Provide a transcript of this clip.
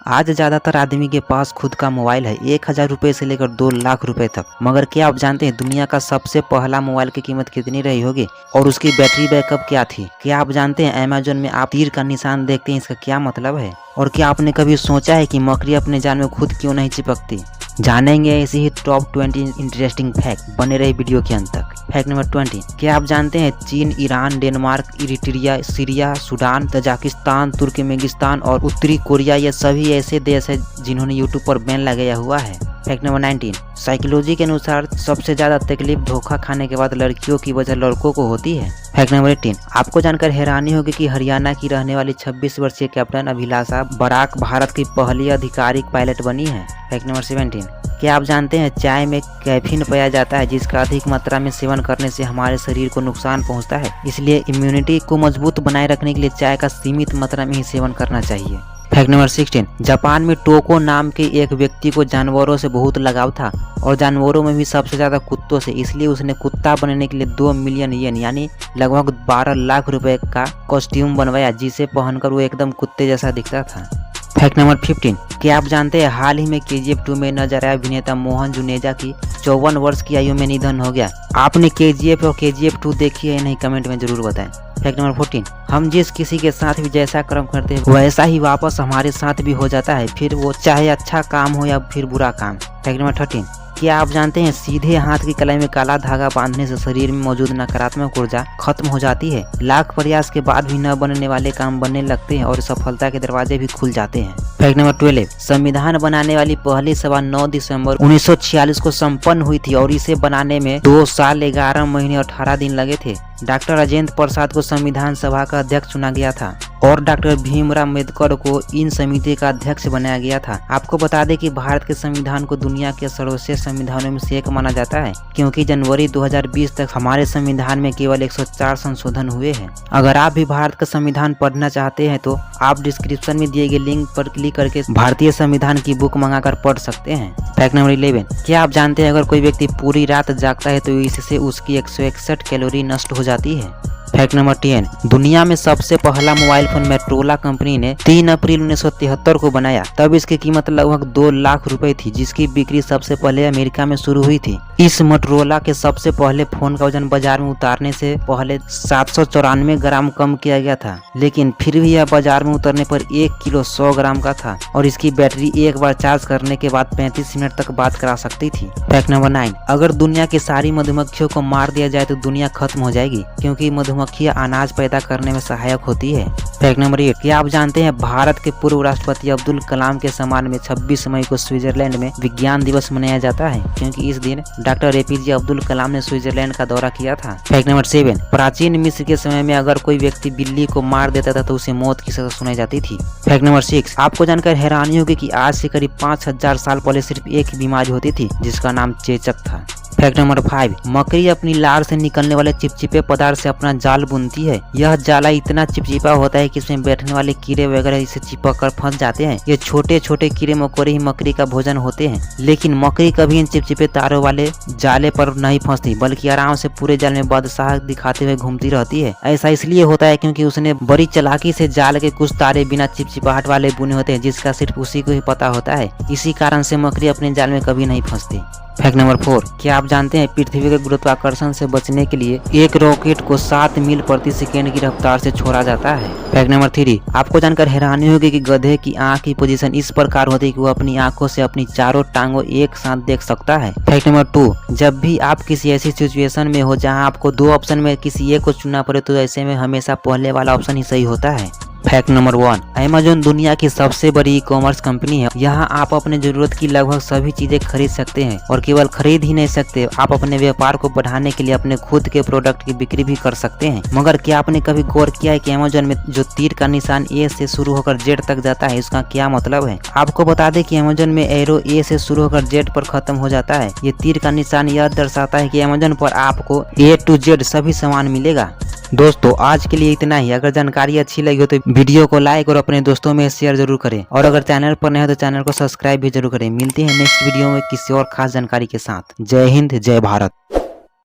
आज ज़्यादातर आदमी के पास खुद का मोबाइल है, 1000 रुपये से लेकर 2 लाख रुपए तक। मगर क्या आप जानते हैं दुनिया का सबसे पहला मोबाइल की कीमत कितनी रही होगी और उसकी बैटरी बैकअप क्या थी? क्या आप जानते हैं अमेज़न में आप तीर का निशान देखते हैं, इसका क्या मतलब है? और क्या आपने कभी सोचा है कि मकड़ी अपने जाल में खुद क्यों नहीं चिपकती? जानेंगे ऐसे ही टॉप 20 इंटरेस्टिंग फैक्ट, बने रहे वीडियो के अंत तक। फैक्ट नंबर 20, क्या आप जानते हैं चीन, Iran, Denmark, Eritrea, Syria, Sudan, Tajikistan, Turkmenistan और उत्तरी कोरिया ये सभी ऐसे देश है जिन्होंने यूट्यूब पर बैन लगाया हुआ है। फैक्ट नंबर 19, साइकोलॉजी के अनुसार सबसे ज्यादा तकलीफ धोखा खाने के बाद लड़कियों की वजह लड़कों को होती है। फैक्ट नंबर 18, आपको जानकर हैरानी होगी कि हरियाणा की रहने वाली 26 वर्षीय कैप्टन अभिलाषा बराक भारत की पहली आधिकारिक पायलट बनी है। फैक्ट नंबर 17, क्या आप जानते हैं चाय में कैफीन पाया जाता है जिसका अधिक मात्रा में सेवन करने से हमारे शरीर को नुकसान पहुंचता है, इसलिए इम्यूनिटी को मजबूत बनाए रखने के लिए चाय का सीमित मात्रा में ही सेवन करना चाहिए। फैक्ट नंबर 16, जापान में टोको नाम के एक व्यक्ति को जानवरों से बहुत लगाव था और जानवरों में भी सबसे ज्यादा कुत्तों से, इसलिए उसने कुत्ता बनने के लिए 2 मिलियन येन यानी लगभग 12 लाख रुपए का कॉस्ट्यूम बनवाया जिसे पहनकर वो एकदम कुत्ते जैसा दिखता था। फैक्ट नंबर 15, क्या आप जानते हैं हाल ही में KGF 2 में नजर आया अभिनेता मोहन जुनेजा की 54 वर्ष की आयु में निधन हो गया। आपने KGF और KGF 2 देखी है नहीं, कमेंट में जरूर बताएं। फैक्ट नंबर 14, हम जिस किसी के साथ भी जैसा कर्म करते हैं वैसा ही वापस हमारे साथ भी हो जाता है, फिर वो चाहे अच्छा काम हो या फिर बुरा काम। फैक्ट नंबर 13, क्या आप जानते हैं सीधे हाथ की कलाई में काला धागा बांधने से शरीर में मौजूद नकारात्मक ऊर्जा खत्म हो जाती है। लाख प्रयास के बाद भी न बनने वाले काम बनने लगते हैं और सफलता के दरवाजे भी खुल जाते हैं। फैक्ट नंबर 12, संविधान बनाने वाली पहली सभा 9 दिसंबर 1946 को संपन्न हुई थी और इसे बनाने में 2 साल 11 महीने और 18 दिन लगे थे। डॉक्टर राजेंद्र प्रसाद को संविधान सभा का अध्यक्ष चुना गया था और डॉक्टर भीमराव अम्बेडकर को इन समिति का अध्यक्ष बनाया गया था। आपको बता दें कि भारत के संविधान को दुनिया के सर्वश्रेष्ठ संविधानों में से एक माना जाता है क्योंकि जनवरी 2020 तक हमारे संविधान में केवल 104 संशोधन हुए हैं। अगर आप भी भारत का संविधान पढ़ना चाहते हैं तो आप डिस्क्रिप्शन में दिए गए लिंक पर क्लिक करके भारतीय संविधान की बुक मंगाकर पढ़ सकते हैं। फैक्ट नंबर 11, क्या आप जानते हैं अगर कोई व्यक्ति पूरी रात जागता है तो इससे उसकी 161 कैलोरी नष्ट हो जाती है। फैक्ट नंबर 10, दुनिया में सबसे पहला मोबाइल फोन मोटोरोला कंपनी ने 3 अप्रैल 1973 को बनाया। तब इसकी कीमत लगभग 2 लाख रुपए थी जिसकी बिक्री सबसे पहले अमेरिका में शुरू हुई थी। इस मोटोरोला के सबसे पहले फोन का वजन बाजार में उतारने से पहले 794 ग्राम कम किया गया था, लेकिन फिर भी यह बाजार में उतरने पर 1 किलो 100 ग्राम का था और इसकी बैटरी एक बार चार्ज करने के बाद 35 मिनट तक बात करा सकती थी। फैक्ट नंबर 9, अगर दुनिया की सारी मधुमक्खियों को मार दिया जाए तो दुनिया खत्म हो जाएगी क्योंकि मधुमक्खियां अनाज पैदा करने में सहायक होती है। फैक्ट नंबर 8, क्या आप जानते हैं भारत के पूर्व राष्ट्रपति अब्दुल कलाम के सम्मान में 26 मई को स्विट्जरलैंड में विज्ञान दिवस मनाया जाता है क्योंकि इस दिन डॉक्टर APJ अब्दुल कलाम ने स्विट्जरलैंड का दौरा किया था। फैक्ट नंबर 7, प्राचीन मिस्र के समय में अगर कोई व्यक्ति बिल्ली को मार देता था तो उसे मौत की सजा सुनाई जाती थी। फैक्ट नंबर 6, आपको जानकर हैरानी होगी कि आज से करीब 5000 साल पहले सिर्फ एक बीमारी होती थी जिसका नाम चेचक था। फैक्ट नंबर 5, मकड़ी अपनी लार से निकलने वाले चिपचिपे पदार्थ से अपना जाल बुनती है। यह जाला इतना चिपचिपा होता है कि इसमें बैठने वाले कीड़े वगैरह इसे चिपक कर फंस जाते हैं। ये छोटे छोटे कीड़े मकोड़े ही मकड़ी का भोजन होते हैं, लेकिन मकड़ी कभी इन चिपचिपे तारों वाले जाले पर नहीं फंसती बल्कि आराम से पूरे जाल में बादशाह दिखाते हुए घूमती रहती है। ऐसा इसलिए होता है क्योंकि उसने बड़ी चालाकी से जाल के कुछ तारे बिना चिपचिपाहट वाले बुने होते हैं जिसका सिर्फ उसी को ही पता होता है। इसी कारण से मकड़ी अपने जाल में कभी नहीं फंसती। फैक्ट नंबर 4, क्या आप जानते हैं पृथ्वी के गुरुत्वाकर्षण से बचने के लिए एक रॉकेट को 7 मील प्रति सेकेंड की रफ्तार से छोड़ा जाता है। फैक्ट नंबर 3, आपको जानकर हैरानी होगी कि गधे की आंख की पोजीशन इस प्रकार होती है कि वो अपनी आंखों से अपनी चारों टांगों एक साथ देख सकता है। फैक्ट नंबर 2, जब भी आप किसी ऐसी सिचुएशन में हो जहां आपको 2 ऑप्शन में किसी एक को चुनना पड़े तो ऐसे में हमेशा पहले वाला ऑप्शन ही सही होता है। फैक्ट नंबर 1, अमेज़न दुनिया की सबसे बड़ी ई-कॉमर्स कंपनी है। यहाँ आप अपने जरूरत की लगभग सभी चीजें खरीद सकते हैं और केवल खरीद ही नहीं सकते, आप अपने व्यापार को बढ़ाने के लिए अपने खुद के प्रोडक्ट की बिक्री भी कर सकते हैं। मगर क्या आपने कभी गौर किया है कि अमेज़न में जो तीर का निशान A से शुरू होकर Z तक जाता है इसका क्या मतलब है? आपको बता दें कि अमेज़न में एरो A से शुरू होकर Z पर खत्म हो जाता है। ये तीर का निशान यह दर्शाता है कि अमेज़न पर आपको A to Z सभी सामान मिलेगा। दोस्तों आज के लिए इतना ही। अगर जानकारी अच्छी लगी हो तो वीडियो को लाइक और अपने दोस्तों में शेयर जरूर करें और अगर चैनल पर नए हो तो चैनल को सब्सक्राइब भी जरूर करें। मिलते हैं नेक्स्ट वीडियो में किसी और खास जानकारी के साथ। जय हिंद, जय भारत।